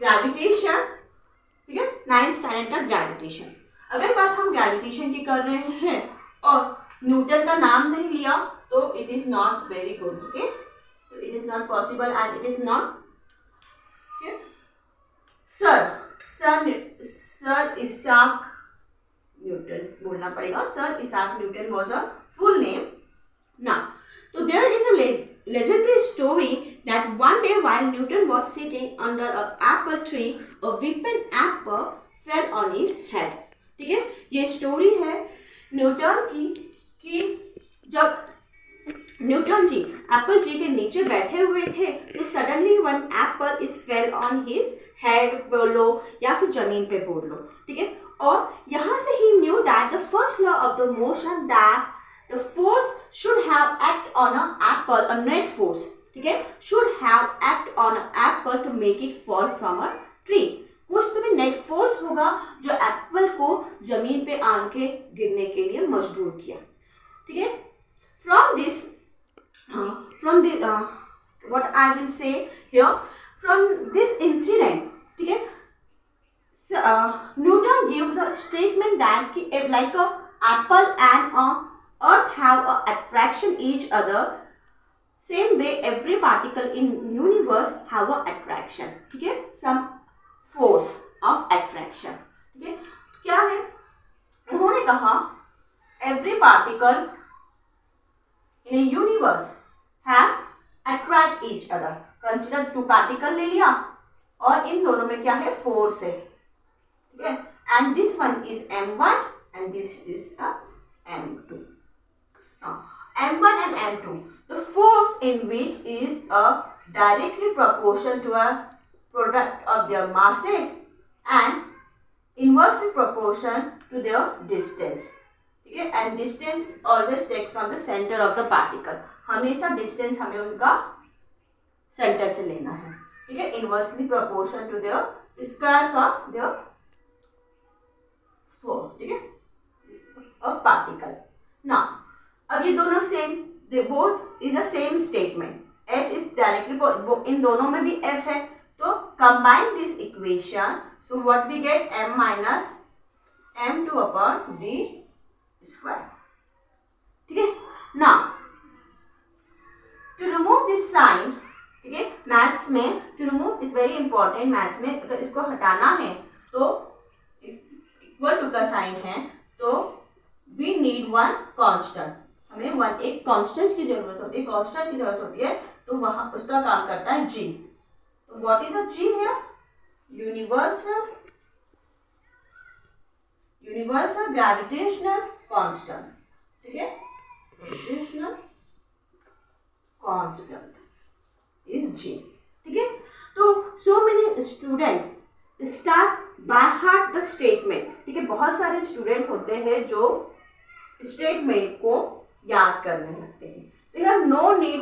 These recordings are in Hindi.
ग्रेविटेशन, ठीक है, 9th स्टैंडर्ड का ग्रेविटेशन। अगर बात हम ग्रेविटेशन की कर रहे हैं और न्यूटन का नाम नहीं लिया तो it is not very good, okay, it is not possible and it is not. Sir sir sir Isaac Newton बोलना पड़ेगा, sir Isaac Newton was a full name. Now, so there is a legendary story that one day while Newton was sitting under an apple tree, a weeping apple fell on his head. ठीक है, ये स्टोरी है न्यूटन की कि जब न्यूटन जी एप्पल ट्री के नीचे बैठे हुए थे तो suddenly one Apple is fell on his head बोलो या फिर जमीन पे बोल लो, ठीक है। और यहाँ से ही new that the first law of the motion that the force should have act on an apple, a net force, ठीक है, should have act on an apple to make it fall from a tree। कुछ तो भी नेट फोर्स होगा जो एप्पल को जमीन पे आन के गिरने के लिए मजबूर किया, ठीक है। From this what I will say here, from this incident, ठीक है, Newton gave the statement that like a apple and a earth have a attraction each other, same way every particle in universe have a attraction, ठीक है, some force of attraction, ठीक है। क्या है, उन्होंने कहा every particle in a universe have attract each other, consider two particle ले लिया और इन दोनों में क्या है, force है, ठीक है, and this one is m1 and this is a m2। M1 and M2, the force in which is a directly proportional to a product of their masses and inversely proportional to their distance, ठीक है, and distance always take from the center of the particle, हमेशा distance हमें उनका center से लेना है, ठीक है, inversely proportional to their squares of their force, ठीक है, of particle। now अब ये दोनों same, they both is a same statement, F is directly, इन दोनों में भी एफ है, तो combine this equation, so what we get m minus m2 upon d square, ठीक है। Now to remove this sign, ठीक है, मैथ्स में to remove is very important, maths में अगर इसको हटाना है तो इक्वल टू का साइन है तो वी नीड वन कांस्टेंट, हमें वन एक कांस्टेंट की जरूरत होती है, कांस्टेंट की जरूरत होती है, तो वहां उसका काम करता है जी। तो what is a G here, universal gravitational constant, ठीक है, ग्रेविटेशनल कांस्टेंट इज जी, ठीक है। तो so many student start by heart the statement, ठीक है, बहुत सारे स्टूडेंट होते हैं जो स्टेटमेंट को याद करने लगते हैं, we have no need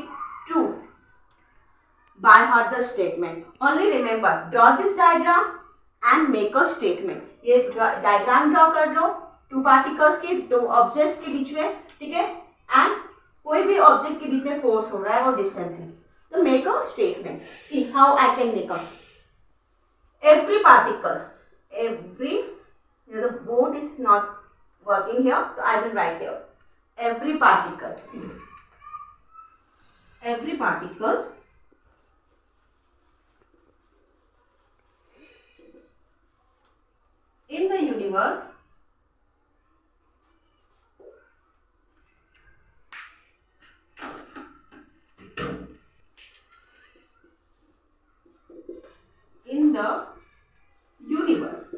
to by heart the statement, only remember draw this diagram and make a statement। ये डायग्राम ड्रॉ कर लो टू पार्टिकल्स के, दो ऑब्जेक्ट्स के बीच में, ठीक है, एंड कोई भी ऑब्जेक्ट के बीच में फोर्स हो रहा है और डिस्टेंस है, तो make a statement. See how I can make a every particle, every, the board is not working here, so I will write here every particle, see, every particle in the universe in the universe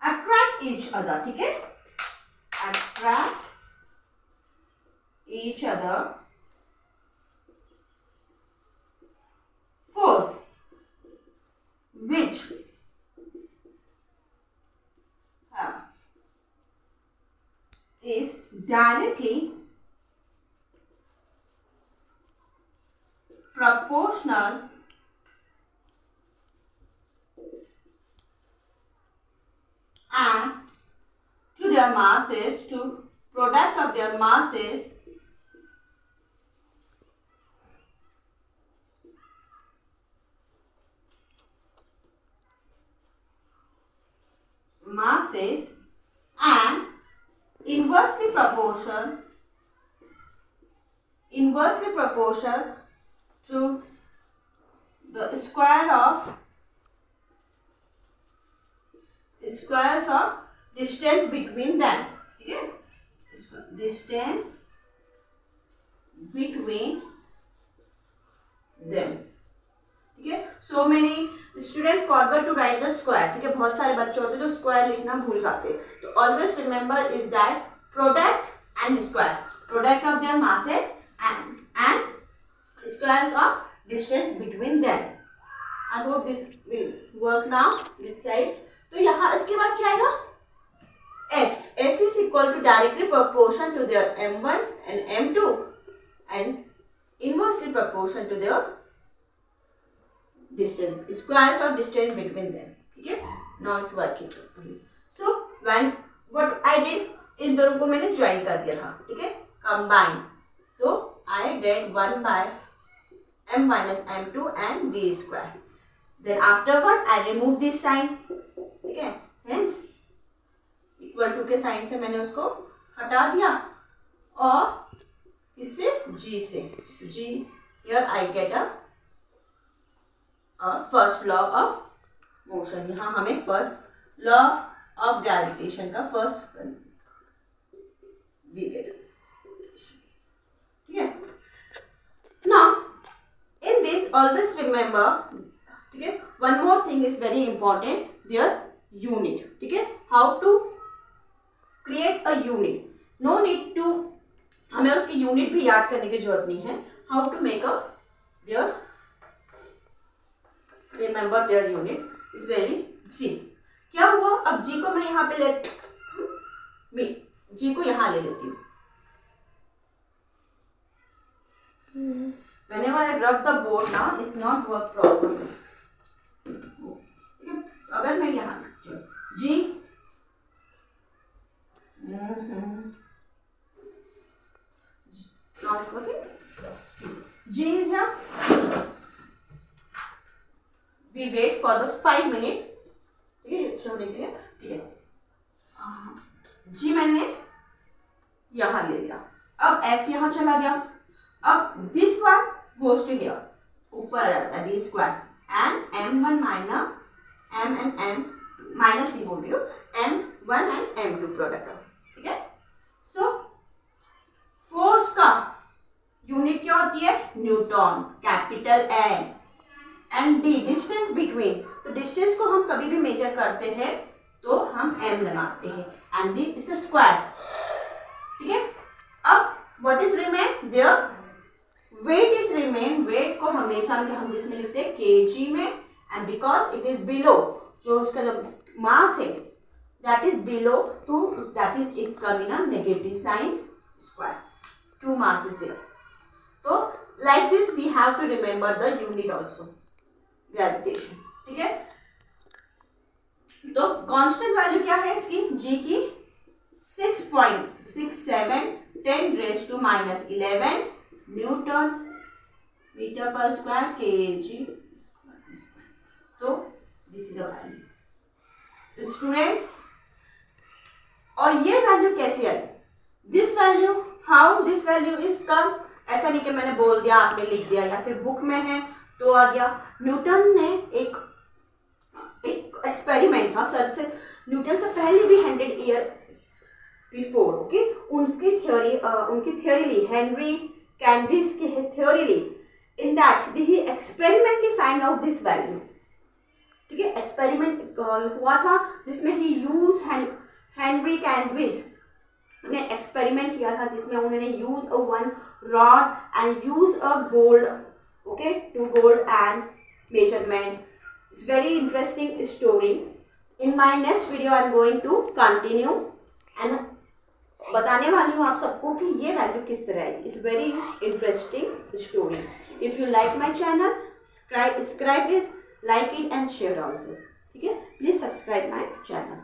attract each other, ठीक है, attract each other force which is directly proportional and to their masses, to product of their masses masses and inversely proportion to the squares of distance between them. ठीक है, distance between them. ठीक है, so many students forget to write the square. ठीक है, बहुत सारे बच्चे होते हैं जो स्क्वायर लिखना भूल जाते हैं. तो always remember is that product and square, product of their masses and squares of distance between them. I hope this will work now. This side. तो यहाँ इसके बाद क्या आएगा? F is equal to directly proportion to their M1 and M2 and inversely proportion to their distance, squares of distance between them. ठीक है, now it's working. So when what I did, इन दोनों को मैंने ज्वाइन कर दिया था. ठीक है, combine. तो I get 1 by m minus m2 and d square. Then afterward I remove this sign. ठीक है, hence इक्वल टू के साइन से मैंने उसको हटा दिया और इससे g से g here I get a first law of motion. यहाँ हमें फर्स्ट लॉ ऑफ ग्रेविटेशन का फर्स्ट वी गेट. ठीक है, now in this always remember. ठीक है, one more thing is very important, their unit. ठीक है, how to create a unit. No need to, हमें उसकी यूनिट भी याद करने की जरूरत नहीं है. How to make a their, remember their unit is very g. क्या हुआ, अब g को मैं यहाँ पे g को यहाँ ले लेती हूँ. whenever I rub the board now it's not work properly. अगर मैं यहाँ g now it's working. g is here. We wait for the 5 minutes. ठीक है, छोड़ने के लिए. ठीक है, g मैंने यहाँ ले लिया. अब f यहाँ चला गया. अब this one goes to here, ऊपर आ जाता है d square and m1 minus m and m minus d बोल रही हूँ, m1 and m2 प्रोडक्ट. ठीक है, so फोर्स का यूनिट क्या होती है? Newton, capital N. And D distance between. तो डिस्टेंस को हम कभी भी मेजर करते हैं तो हम m लगाते हैं and D is the square. ठीक है, अब what is remain, there weight is remain. Weight को हमेशा हम जिसमें लिखते हैं kg में, and because it is below, जो उसका जो मास है दैट इज बिलो, तो that is it come in a negative sign square. Two mass is there. तो like this we have to remember the unit also, gravitation. ठीक है, तो कांस्टेंट वैल्यू क्या है इसकी, g की 6.67 10⁻⁻11 न्यूटन मीटर पर स्क्वायर kg. तो this is the value student. और ये वैल्यू कैसे आई, this value, how this value is come. ऐसा नहीं कि मैंने बोल दिया आपने लिख दिया या फिर बुक में है तो आ गया. न्यूटन ने एक एक्सपेरिमेंट था, सर से न्यूटन से पहले भी 100 ईयर बिफोर. ओके, उनकी थ्योरी ली, हेनरी कैंडिस की थ्योरी ली. In that he experimentally find out this value. ठीक है, एक्सपेरिमेंट हुआ था जिसमें ही यूज हेनरी कैंडिस ने एक्सपेरिमेंट किया था जिसमें उन्होंने use a one rod and use a gold. Okay, to gold and measurement. It's very interesting story. In my next video I am going to continue and बताने वाली हूँ आप सबको कि ये वैल्यू किस तरह है. It's very interesting story. If you like my channel, subscribe it, like it and share also. ठीक है, please subscribe my channel.